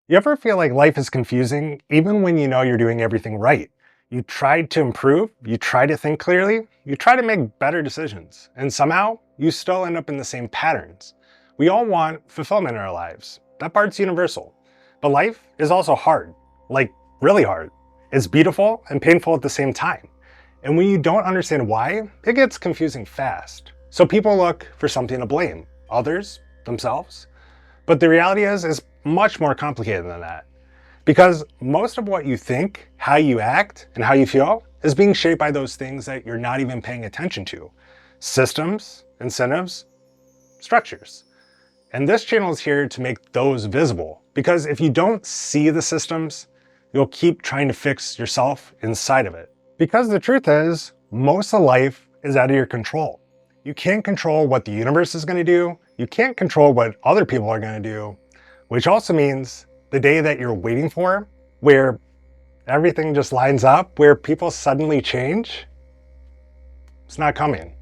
You ever feel like life is confusing even when you know you're doing everything right? You try to improve, you try to think clearly, you try to make better decisions, and somehow you still end up in the same patterns. We all want fulfillment in our lives. That part's universal. But life is also hard, like really hard. It's beautiful and painful at the same time. And when you don't understand why, it gets confusing fast. So people look for something to blame, others, themselves. But the reality is much more complicated than that. Because most of what you think, how you act, and how you feel is being shaped by those things that you're not even paying attention to. Systems, incentives, structures. And this channel is here to make those visible. Because if you don't see the systems, you'll keep trying to fix yourself inside of it. Because the truth is, most of life is out of your control. You can't control what the universe is going to do. You can't control what other people are going to do, which also means the day that you're waiting for, where everything just lines up, where people suddenly change, it's not coming.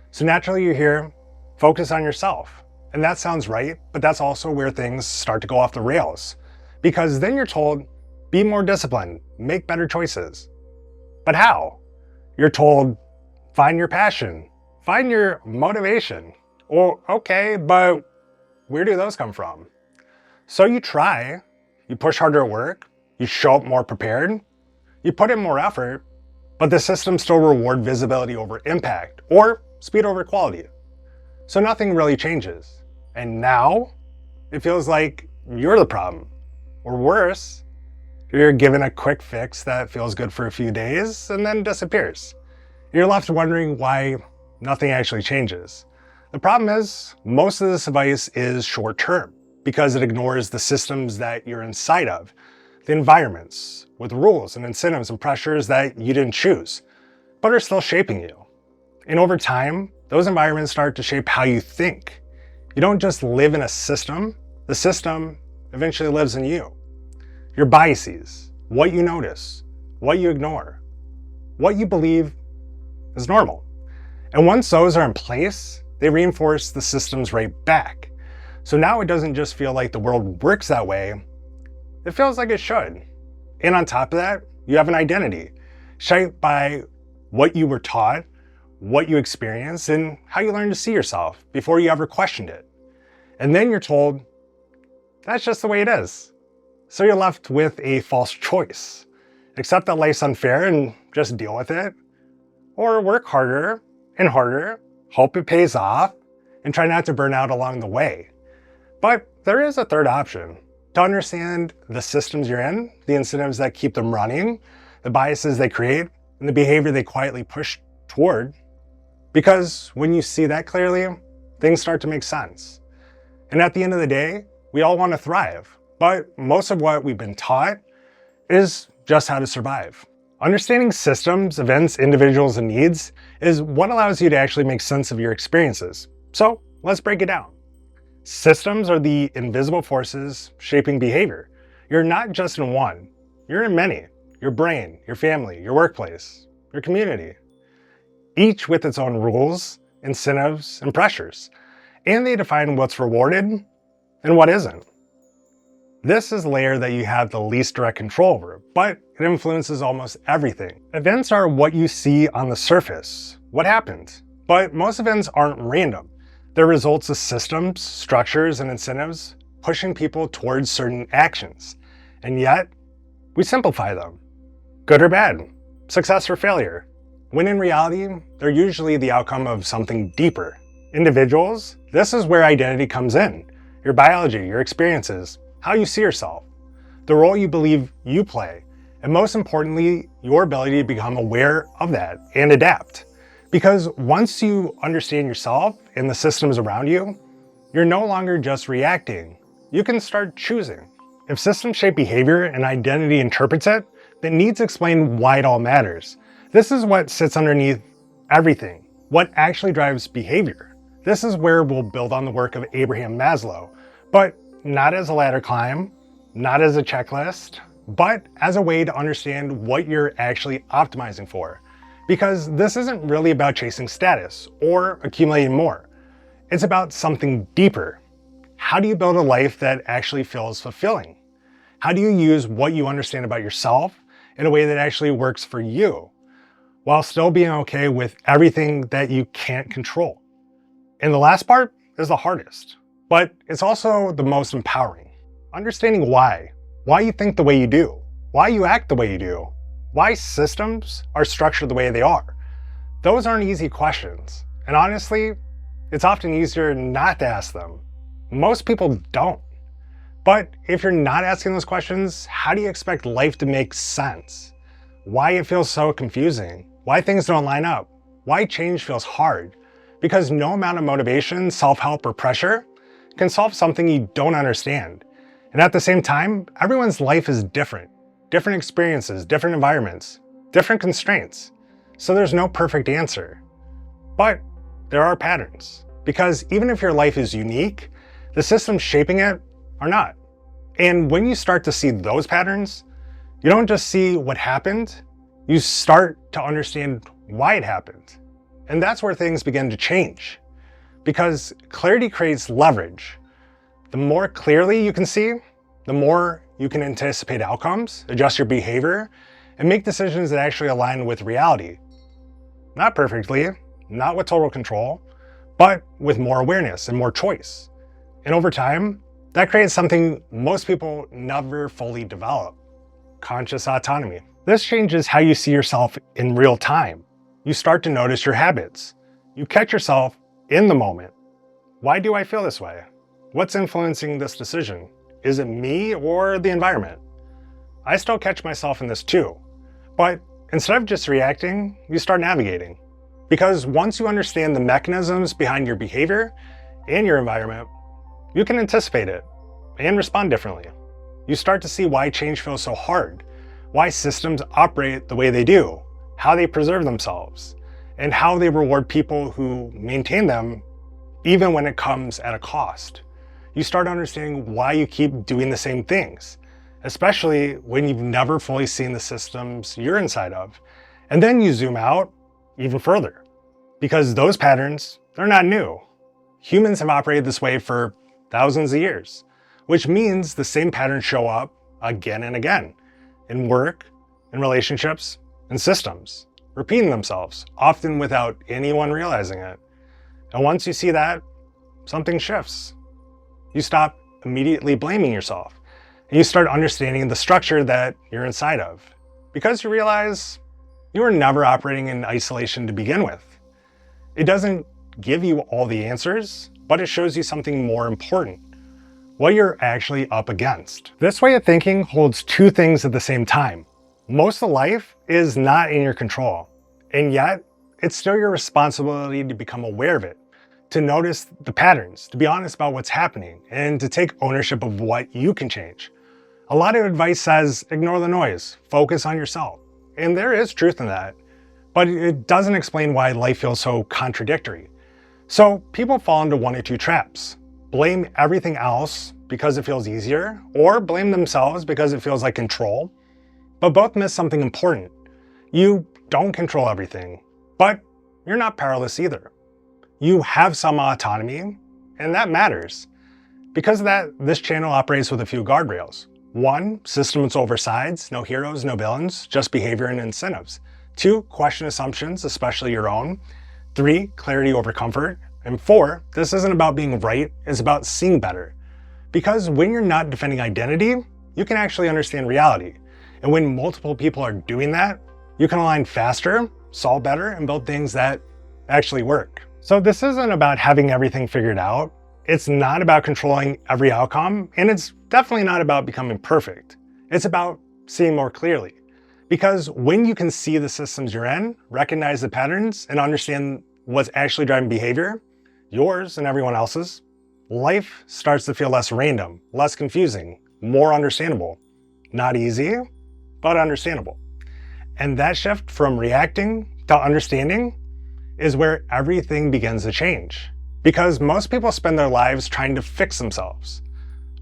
So naturally you hear, focus on yourself. And that sounds right, but that's also where things start to go off the rails. Because then you're told, be more disciplined, make better choices. But how? You're told, find your passion, find your motivation. Well, okay, but where do those come from? So you try, you push harder at work, you show up more prepared, you put in more effort, but the systems still reward visibility over impact or speed over quality. So nothing really changes. And now it feels like you're the problem. Or worse, you're given a quick fix that feels good for a few days and then disappears. You're left wondering why nothing actually changes. The problem is, most of this advice is short-term because it ignores the systems that you're inside of, the environments with rules and incentives and pressures that you didn't choose, but are still shaping you. And over time, those environments start to shape how you think. You don't just live in a system, the system eventually lives in you. Your biases, what you notice, what you ignore, what you believe is normal. And once those are in place, they reinforce the systems right back. So now it doesn't just feel like the world works that way, it feels like it should. And on top of that, you have an identity shaped by what you were taught, what you experienced, and how you learned to see yourself before you ever questioned it. And then you're told, that's just the way it is. So you're left with a false choice. Accept that life's unfair and just deal with it, or work harder and harder, hope it pays off, and try not to burn out along the way. But there is a third option. To understand the systems you're in, the incentives that keep them running, the biases they create, and the behavior they quietly push toward. Because when you see that clearly, things start to make sense. And at the end of the day, we all want to thrive, but most of what we've been taught is just how to survive. Understanding systems, events, individuals, and needs is what allows you to actually make sense of your experiences. So let's break it down. Systems are the invisible forces shaping behavior. You're not just in one, you're in many. Your brain, your family, your workplace, your community. Each with its own rules, incentives, and pressures. And they define what's rewarded and what isn't. This is the layer that you have the least direct control over, but it influences almost everything. Events are what you see on the surface, what happened. But most events aren't random. They're results of systems, structures, and incentives pushing people towards certain actions. And yet, we simplify them. Good or bad, success or failure. When in reality, they're usually the outcome of something deeper. Individuals, this is where identity comes in. Your biology, your experiences, how you see yourself, the role you believe you play, and most importantly, your ability to become aware of that and adapt. Because once you understand yourself and the systems around you, you're no longer just reacting. You can start choosing. If systems shape behavior and identity interprets it, then needs explain why it all matters. This is what sits underneath everything, what actually drives behavior. This is where we'll build on the work of Abraham Maslow, but not as a ladder climb, not as a checklist, but as a way to understand what you're actually optimizing for. Because this isn't really about chasing status or accumulating more. It's about something deeper. How do you build a life that actually feels fulfilling? How do you use what you understand about yourself in a way that actually works for you, while still being okay with everything that you can't control? And the last part is the hardest, but it's also the most empowering. Understanding why you think the way you do, why you act the way you do, why systems are structured the way they are. Those aren't easy questions. And honestly, it's often easier not to ask them. Most people don't. But if you're not asking those questions, how do you expect life to make sense? Why it feels so confusing? Why things don't line up? Why change feels hard? Because no amount of motivation, self-help, or pressure can solve something you don't understand. And at the same time, everyone's life is different. Different experiences, different environments, different constraints. So there's no perfect answer. But there are patterns. Because even if your life is unique, the systems shaping it are not. And when you start to see those patterns, you don't just see what happened, you start to understand why it happened. And that's where things begin to change. Because clarity creates leverage. The more clearly you can see, the more you can anticipate outcomes, adjust your behavior, and make decisions that actually align with reality. Not perfectly, not with total control, but with more awareness and more choice. And over time, that creates something most people never fully develop: conscious autonomy. This changes how you see yourself in real time. You start to notice your habits. You catch yourself in the moment. Why do I feel this way? What's influencing this decision? Is it me or the environment? I still catch myself in this too. But instead of just reacting, you start navigating. Because once you understand the mechanisms behind your behavior and your environment, you can anticipate it and respond differently. You start to see why change feels so hard, why systems operate the way they do, how they preserve themselves, and how they reward people who maintain them even when it comes at a cost. You start understanding why you keep doing the same things, especially when you've never fully seen the systems you're inside of. And then you zoom out even further, because those patterns, they're not new. Humans have operated this way for thousands of years, which means the same patterns show up again and again in work, in relationships, and systems, repeating themselves, often without anyone realizing it. And once you see that, something shifts. You stop immediately blaming yourself, and you start understanding the structure that you're inside of, because you realize you were never operating in isolation to begin with. It doesn't give you all the answers, but it shows you something more important: what you're actually up against. This way of thinking holds two things at the same time. Most of life is not in your control, and yet it's still your responsibility to become aware of it, to notice the patterns, to be honest about what's happening, and to take ownership of what you can change. A lot of advice says ignore the noise, focus on yourself. And there is truth in that, but it doesn't explain why life feels so contradictory. So people fall into one or two traps: blame everything else because it feels easier, or blame themselves because it feels like control. But both miss something important. You don't control everything, but you're not powerless either. You have some autonomy, and that matters. Because of that, this channel operates with a few guardrails. 1, systems over sides, no heroes, no villains, just behavior and incentives. 2, question assumptions, especially your own. 3, clarity over comfort. And 4, this isn't about being right, it's about seeing better. Because when you're not defending identity, you can actually understand reality. And when multiple people are doing that, you can align faster, solve better, and build things that actually work. So this isn't about having everything figured out. It's not about controlling every outcome, and it's definitely not about becoming perfect. It's about seeing more clearly. Because when you can see the systems you're in, recognize the patterns, and understand what's actually driving behavior, yours and everyone else's, life starts to feel less random, less confusing, more understandable. Not easy, but understandable. And that shift from reacting to understanding is where everything begins to change. Because most people spend their lives trying to fix themselves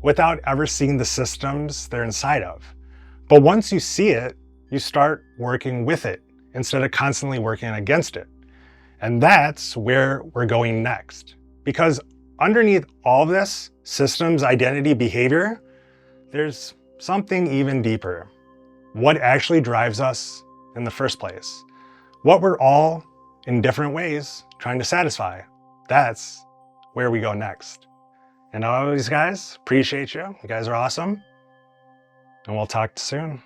without ever seeing the systems they're inside of. But once you see it, you start working with it instead of constantly working against it. And that's where we're going next. Because underneath all of this, systems, identity, behavior, there's something even deeper. What actually drives us in the first place? What we're all, in different ways, trying to satisfy. That's where we go next. And always, guys, appreciate you. You guys are awesome. And we'll talk soon.